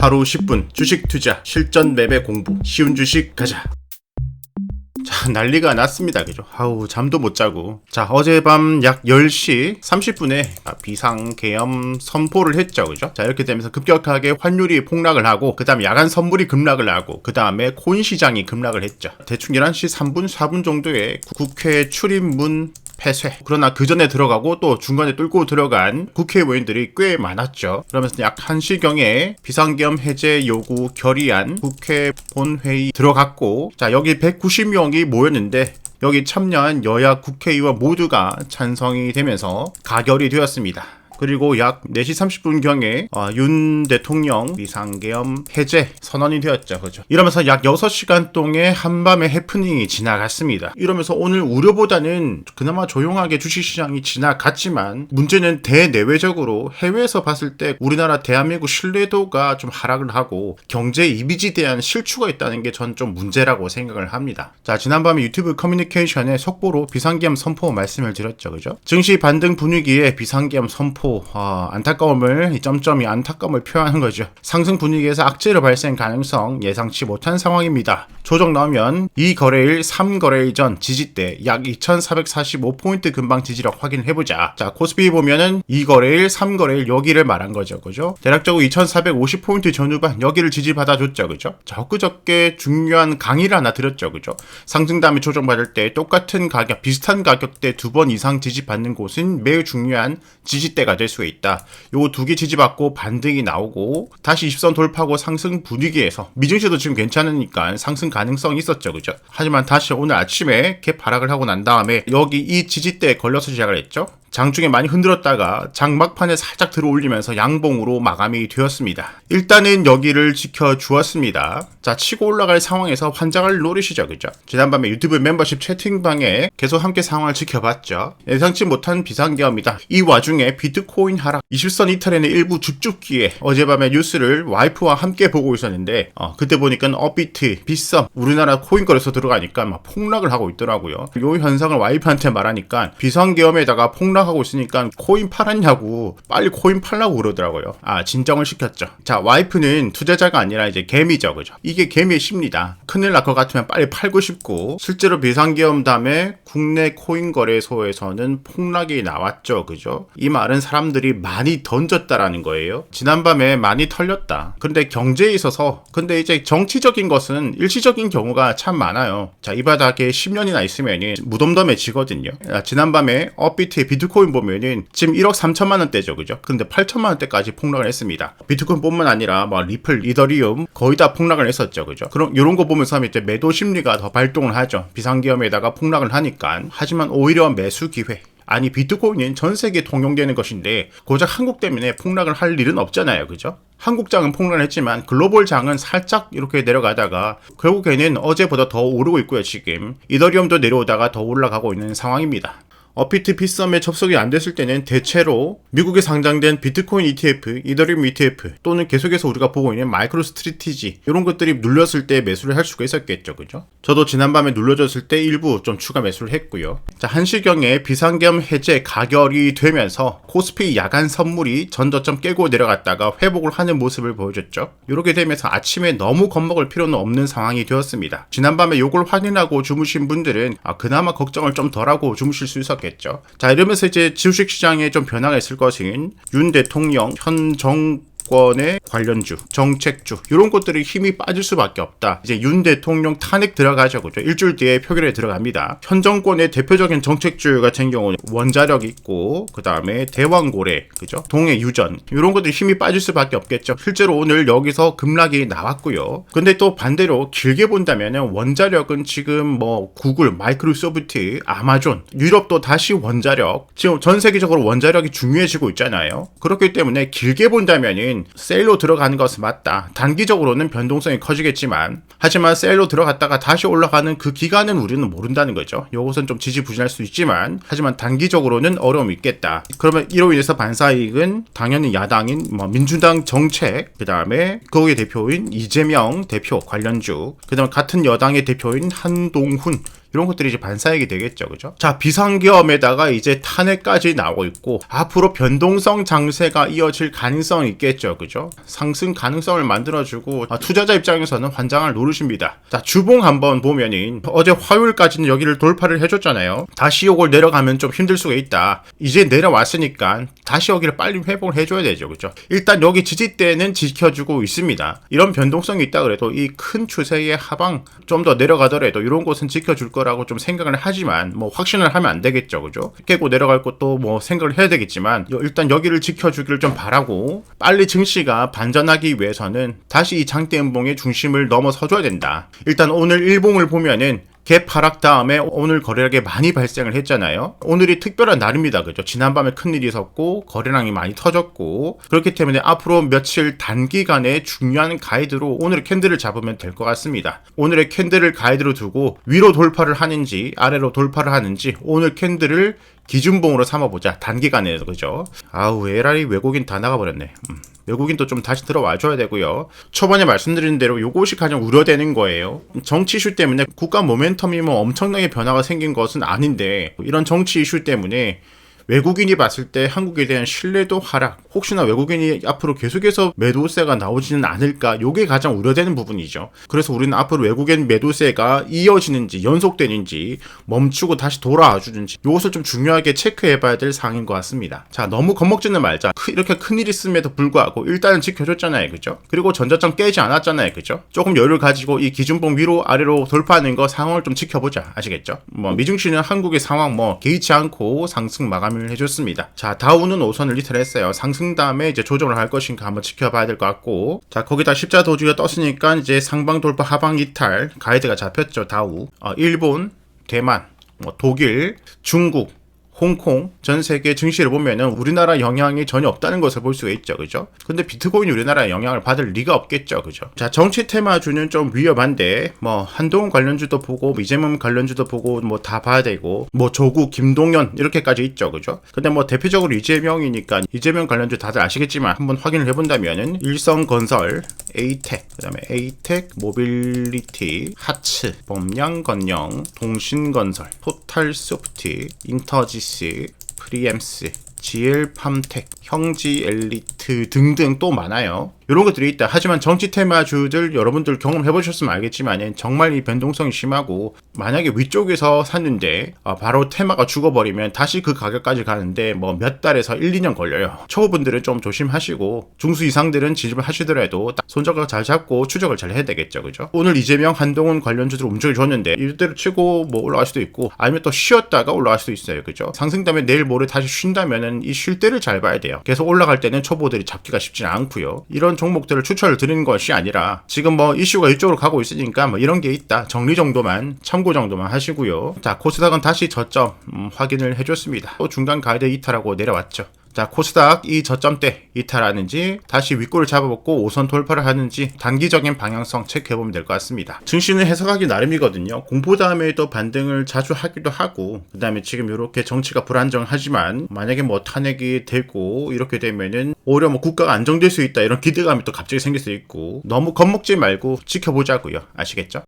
하루 10분 주식 투자 실전 매매 공부 쉬운 주식 가자. 자, 난리가 났습니다. 그죠? 아우, 잠도 못 자고. 자, 어젯밤 약 10시 30분에 비상계엄 선포를 했죠. 그죠? 자, 이렇게 되면서 급격하게 환율이 폭락을 하고, 그 다음에 야간 선물이 급락을 하고, 그 다음에 코인 시장이 급락을 했죠. 대충 11시 3분, 4분 정도에 국회 출입문 폐쇄. 그러나 그 전에 들어가고 또 중간에 뚫고 들어간 국회의원들이 꽤 많았죠. 그러면서 약 1시경에 비상계엄 해제 요구 결의안 국회 본회의 들어갔고, 자, 여기 190명이 모였는데 여기 참여한 여야 국회의원 모두가 찬성이 되면서 가결이 되었습니다. 그리고 약 4시 30분경에 윤 대통령 비상계엄 해제 선언이 되었죠. 그죠? 이러면서 약 6시간 동안 한밤의 해프닝이 지나갔습니다. 이러면서 오늘 우려보다는 그나마 조용하게 주식시장이 지나갔지만, 문제는 대내외적으로 해외에서 봤을 때 우리나라 대한민국 신뢰도가 좀 하락을 하고 경제 이미지에 대한 실추가 있다는 게 전 좀 문제라고 생각을 합니다. 자, 지난밤에 유튜브 커뮤니케이션에 속보로 비상계엄 선포 말씀을 드렸죠. 그죠? 증시 반등 분위기에 비상계엄 선포, 안타까움을, 이 점점이 안타까움을 표현하는 거죠. 상승 분위기에서 악재로 발생 가능성 예상치 못한 상황입니다. 조정 나오면 이 거래일 3거래일 전 지지대 약 2445포인트 근방 지지력 확인을 해보자. 자, 코스피 보면은 이 거래일 3거래일 여기를 말한 거죠. 그죠? 대략적으로 2450포인트 전후반 여기를 지지받아줬죠. 그죠? 자, 엊그저께 중요한 강의를 하나 드렸죠. 그죠? 상승 다음에 조정받을 때 똑같은 가격, 비슷한 가격대 2번 이상 지지받는 곳은 매우 중요한 지지대가 될 수가 있다. 요거 두 개 지지받고 반등이 나오고 다시 20선 돌파하고 상승 분위기에서 미증시도 지금 괜찮으니까 상승 가능성이 있었죠. 그죠? 하지만 다시 오늘 아침에 갭 하락을 하고 난 다음에 여기 이 지지대에 걸려서 시작을 했죠. 장중에 많이 흔들었다가 장 막판에 살짝 들어올리면서 양봉으로 마감이 되었습니다. 일단은 여기를 지켜주었습니다. 자, 치고 올라갈 상황에서 환장을 노리시죠. 그죠? 지난밤에 유튜브 멤버십 채팅방에 계속 함께 상황을 지켜봤죠. 예상치 못한 비상계엄이다. 이 와중에 비트코인 하락 20선 이탈에는 일부 줍줍기에 어젯밤에 뉴스를 와이프와 함께 보고 있었는데, 그때 보니까 업비트, 빗썸, 우리나라 코인 거래소 들어가니까 막 폭락을 하고 있더라고요. 요 현상을 와이프한테 말하니까 비상계엄에다가 하고 있으니까 코인 팔았냐고, 빨리 코인 팔라고 그러더라고요. 진정을 시켰죠. 자, 와이프는 투자자가 아니라 이제 개미죠. 그죠? 이게 개미의 심리다. 큰일 날 것 같으면 빨리 팔고 싶고, 실제로 비상계엄 다음에 국내 코인 거래소에서는 폭락이 나왔죠. 그죠? 이 말은 사람들이 많이 던졌다라는 거예요. 지난밤에 많이 털렸다. 근데 경제에 있어서, 근데 이제 정치적인 것은 일시적인 경우가 참 많아요. 자, 이 바닥에 10년이나 있으면 무덤덤해지거든요. 지난밤에 업비트의 비트코인 보면은 지금 1억 3천만 원대죠. 그죠? 근데 8천만 원대까지 폭락을 했습니다. 비트코인 뿐만 아니라 리플, 이더리움 거의 다 폭락을 했었죠. 그죠? 그럼 이런 거 보면서 하면 이제 매도 심리가 더 발동을 하죠. 비상계엄에다가 폭락을 하니까. 하지만 오히려 매수 기회. 아니, 비트코인은 전 세계에 통용되는 것인데 고작 한국 때문에 폭락을 할 일은 없잖아요. 그죠? 한국장은 폭락을 했지만 글로벌장은 살짝 이렇게 내려가다가 결국에는 어제보다 더 오르고 있고요. 지금 이더리움도 내려오다가 더 올라가고 있는 상황입니다. 업비트 빗썸에 접속이 안 됐을 때는 대체로 미국에 상장된 비트코인 ETF, 이더리움 ETF 또는 계속해서 우리가 보고 있는 마이크로 스트래티지 이런 것들이 눌렸을 때 매수를 할 수가 있었겠죠. 그죠? 저도 지난밤에 눌러졌을 때 일부 좀 추가 매수를 했고요. 자, 1시경에 비상계엄 해제 가결이 되면서 코스피 야간 선물이 전저점 깨고 내려갔다가 회복을 하는 모습을 보여줬죠. 이렇게 되면서 아침에 너무 겁먹을 필요는 없는 상황이 되었습니다. 지난밤에 이걸 확인하고 주무신 분들은 그나마 걱정을 좀 덜하고 주무실 수 있었겠죠. 자, 이러면서 이제 주식시장에 좀 변화가 있을 것인 윤 대통령 현 정권의 관련주, 정책주 이런 것들이 힘이 빠질 수밖에 없다. 이제 윤 대통령 탄핵 들어가죠. 그죠? 일주일 뒤에 표결에 들어갑니다. 현 정권의 대표적인 정책주 같은 경우는 원자력 있고, 그 다음에 대왕고래, 그죠? 동해유전 이런 것들이 힘이 빠질 수밖에 없겠죠. 실제로 오늘 여기서 급락이 나왔고요. 근데 또 반대로 길게 본다면 원자력은 지금 구글, 마이크로소프트, 아마존, 유럽도 다시 원자력, 지금 전 세계적으로 원자력이 중요해지고 있잖아요. 그렇기 때문에 길게 본다면은 세일로 들어가는 것은 맞다. 단기적으로는 변동성이 커지겠지만, 하지만 세일로 들어갔다가 다시 올라가는 그 기간은 우리는 모른다는 거죠. 이것은 좀 지지부진할 수 있지만, 하지만 단기적으로는 어려움이 있겠다. 그러면 이로 인해서 반사이익은 당연히 야당인 민주당 정책, 그 다음에 거기에 대표인 이재명 대표 관련주, 그 다음에 같은 여당의 대표인 한동훈 이런 것들이 이제 반사익이 되겠죠. 그죠? 자, 비상계엄에다가 이제 탄핵까지 나오고 있고 앞으로 변동성 장세가 이어질 가능성이 있겠죠. 그죠? 상승 가능성을 만들어주고 투자자 입장에서는 환장을 노르십니다. 자, 주봉 한번 보면은 어제 화요일까지는 여기를 돌파를 해줬잖아요. 다시 요걸 내려가면 좀 힘들 수가 있다. 이제 내려왔으니까 다시 여기를 빨리 회복을 해줘야 되죠. 그죠? 일단 여기 지지대는 지켜주고 있습니다. 이런 변동성이 있다 그래도 이 큰 추세의 하방 좀 더 내려가더라도 이런 곳은 지켜줄 거라고 좀 생각을 하지만 뭐 확신을 하면 안 되겠죠. 그죠? 깨고 내려갈 것도 뭐 생각을 해야 되겠지만 일단 여기를 지켜주기를 좀 바라고 빨리 증시가 반전하기 위해서는 다시 이 장대음봉의 중심을 넘어서줘야 된다. 일단 오늘 일봉을 보면은 갭 하락 다음에 오늘 거래량이 많이 발생을 했잖아요. 오늘이 특별한 날입니다. 그죠? 지난밤에 큰일이 있었고 거래량이 많이 터졌고 그렇기 때문에 앞으로 며칠 단기간에 중요한 가이드로 오늘의 캔들을 잡으면 될 것 같습니다. 오늘의 캔들을 가이드로 두고 위로 돌파를 하는지 아래로 돌파를 하는지 오늘 캔들을 기준봉으로 삼아보자. 단기간에도. 그죠? 아우 에라이 외국인 다 나가버렸네. 외국인도 좀 다시 들어와줘야 되고요. 초반에 말씀드린 대로 요것이 가장 우려되는 거예요. 정치 이슈 때문에 국가 모멘텀이 뭐 엄청나게 변화가 생긴 것은 아닌데 이런 정치 이슈 때문에 외국인이 봤을 때 한국에 대한 신뢰도 하락, 혹시나 외국인이 앞으로 계속해서 매도세가 나오지는 않을까, 요게 가장 우려되는 부분이죠. 그래서 우리는 앞으로 외국인 매도세가 이어지는지 연속되는지 멈추고 다시 돌아와 주는지 요것을 좀 중요하게 체크해 봐야 될 사항인 것 같습니다. 자, 너무 겁먹지는 말자. 이렇게 큰일 있음에도 불구하고 일단은 지켜줬잖아요. 그죠? 그리고 전저점 깨지 않았잖아요. 그죠? 조금 여유를 가지고 이 기준봉 위로 아래로 돌파하는 거 상황을 좀 지켜보자. 아시겠죠? 뭐 미증시는 한국의 상황 뭐 개의치 않고 상승 마감을 해줬습니다. 자, 다우는 5선을 리틀했어요. 상승 다음에 이제 조정을 할 것인가 한번 지켜봐야 될 것 같고, 자, 거기다 십자 도주가 떴으니까 이제 상방 돌파 하방 이탈 가이드가 잡혔죠. 다우. 일본, 대만, 독일, 중국, 홍콩, 전 세계 증시를 보면은 우리나라 영향이 전혀 없다는 것을 볼 수가 있죠. 그죠? 근데 비트코인이 우리나라에 영향을 받을 리가 없겠죠. 그죠? 자, 정치 테마주는 좀 위험한데, 뭐, 한동훈 관련주도 보고, 이재명 관련주도 보고, 뭐, 다 봐야 되고, 뭐, 조국, 김동연, 이렇게까지 있죠. 그죠? 근데 뭐, 대표적으로 이재명이니까, 이재명 관련주 다들 아시겠지만, 한번 확인을 해본다면은, 일성건설, 에이텍, 그 다음에 에이텍, 모빌리티, 하츠, 범양건영, 동신건설, 토탈소프트, 인터지스, 프리엠스, GL팜텍, 형지엘리트 등등 또 많아요. 이런 것들이 있다. 하지만 정치 테마주들 여러분들 경험해보셨으면 알겠지만 정말 이 변동성이 심하고 만약에 위쪽에서 샀는데 바로 테마가 죽어버리면 다시 그 가격까지 가는데 뭐 몇 달에서 1, 2년 걸려요. 초보분들은 좀 조심하시고 중수 이상들은 진입을 하시더라도 딱 손절각 잘 잡고 추적을 잘 해야 되겠죠. 그죠? 오늘 이재명, 한동훈 관련주들 움직여줬는데 이대로 치고 뭐 올라갈 수도 있고 아니면 또 쉬었다가 올라갈 수도 있어요. 그죠? 상승되면 내일 모레 다시 쉰다면은 이 쉴 때를 잘 봐야 돼요. 계속 올라갈 때는 초보들이 잡기가 쉽지는 않고요. 이런 종목들을 추천을 드리는 것이 아니라 지금 뭐 이슈가 이쪽으로 가고 있으니까 뭐 이런 게 있다. 정리 정도만 참고 정도만 하시고요. 자, 코스닥은 다시 저점 확인을 해줬습니다. 또 중간 가이드 이탈하고 내려왔죠. 자, 코스닥 이 저점대 이탈하는지 다시 윗골을 잡아먹고 5선 돌파를 하는지 단기적인 방향성 체크해보면 될 것 같습니다. 증시는 해석하기 나름이거든요. 공포 다음에도 반등을 자주 하기도 하고 그 다음에 지금 이렇게 정치가 불안정하지만 만약에 뭐 탄핵이 되고 이렇게 되면은 오히려 뭐 국가가 안정될 수 있다 이런 기대감이 또 갑자기 생길 수 있고 너무 겁먹지 말고 지켜보자고요. 아시겠죠?